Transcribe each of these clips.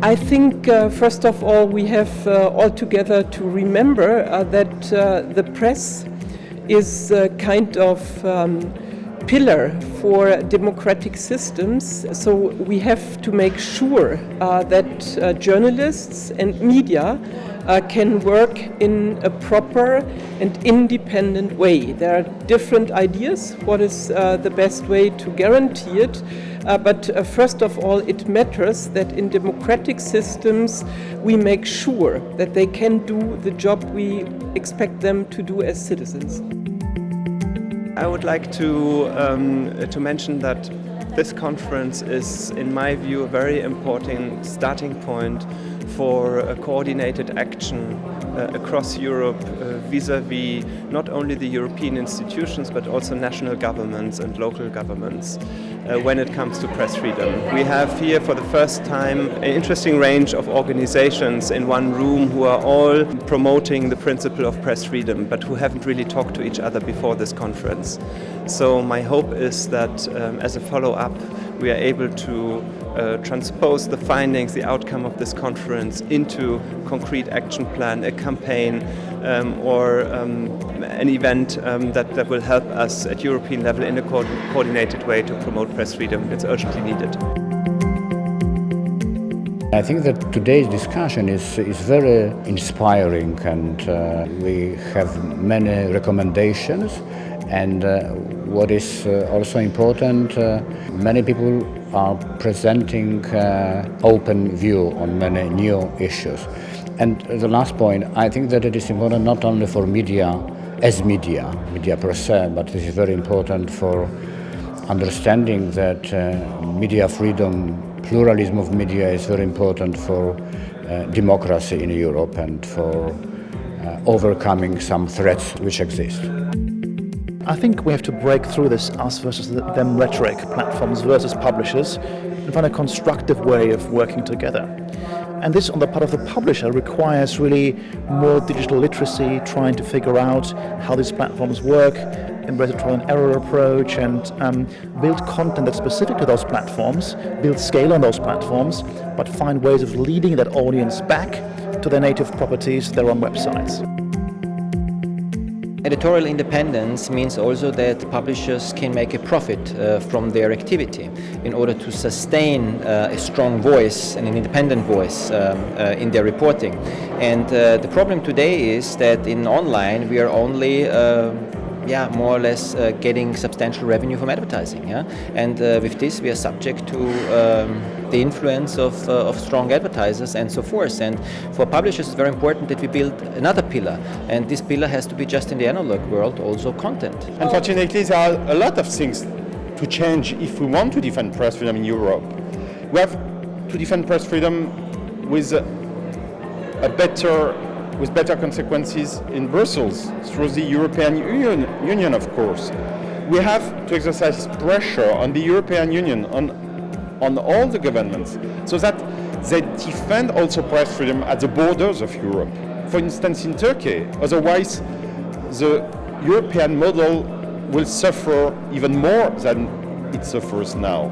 I think, first of all, we have all together to remember that the press is a kind of pillar for democratic systems. So we have to make sure that journalists and media can work in a proper and independent way. There are different ideas what is the best way to guarantee it, but first of all it matters that in democratic systems we make sure that they can do the job we expect them to do as citizens. I would like to mention that this conference is, in my view, a very important starting point for a coordinated action across Europe vis-à-vis not only the European institutions but also national governments and local governments when it comes to press freedom. We have here for the first time an interesting range of organizations in one room who are all promoting the principle of press freedom but who haven't really talked to each other before this conference. So my hope is that as a follow-up we are able to transpose the findings, the outcome of this conference into concrete action plan, a campaign or an event that will help us at European level in a coordinated way to promote press freedom. It's urgently needed. I think that today's discussion is very inspiring, and we have many recommendations. And what is also important, many people are presenting open view on many new issues. And the last point, I think that it is important not only for media as media per se, but it is very important for understanding that media freedom, pluralism of media is very important for democracy in Europe and for overcoming some threats which exist. I think we have to break through this us versus them rhetoric, platforms versus publishers, and find a constructive way of working together. And this, on the part of the publisher, requires really more digital literacy, trying to figure out how these platforms work, embrace a trial and error approach, and build content that's specific to those platforms, build scale on those platforms, but find ways of leading that audience back to their native properties, their own websites. Editorial independence means also that publishers can make a profit from their activity in order to sustain a strong voice and an independent voice in their reporting. And the problem today is that in online we are only more or less getting substantial revenue from advertising. And with this we are subject to the influence of strong advertisers and so forth. And for publishers it's very important that we build another pillar, and this pillar has to be just in the analog world also content. Unfortunately, there are a lot of things to change if we want to defend press freedom in Europe. We have to defend press freedom with better consequences in Brussels through the European Union, of course. We have to exercise pressure on the European Union, on all the governments, so that they defend also press freedom at the borders of Europe. For instance, in Turkey. Otherwise, the European model will suffer even more than it suffers now.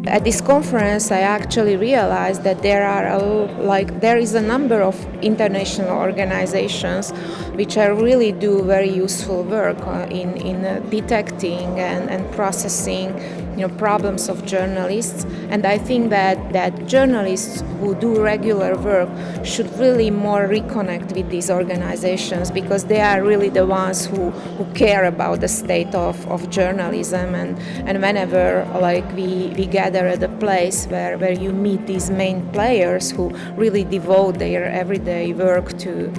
At this conference, I actually realized that there is a number of international organizations which really do very useful work in detecting and processing problems of journalists. And I think that journalists who do regular work should really more reconnect with these organizations, because they are really the ones who care about the state of journalism. And whenever we gather at a place where you meet these main players who really devote their everyday work to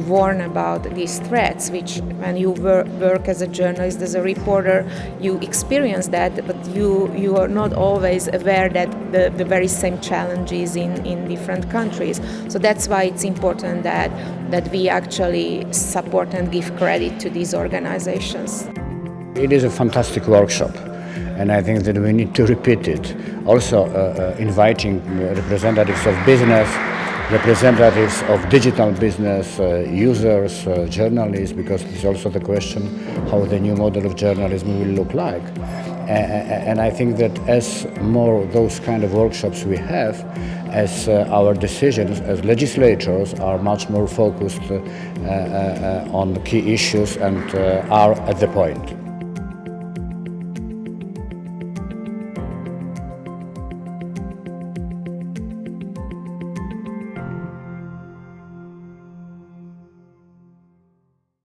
warn about these threats, which when you work as a journalist, as a reporter, you experience that, but you are not always aware that the very same challenges in different countries. So that's why it's important that we actually support and give credit to these organizations. It is a fantastic workshop, and I think that we need to repeat it. Also inviting representatives of business, representatives of digital business, users, journalists, because it's also the question how the new model of journalism will look like. And I think that as more those kind of workshops we have, as our decisions as legislators are much more focused on key issues and are at the point.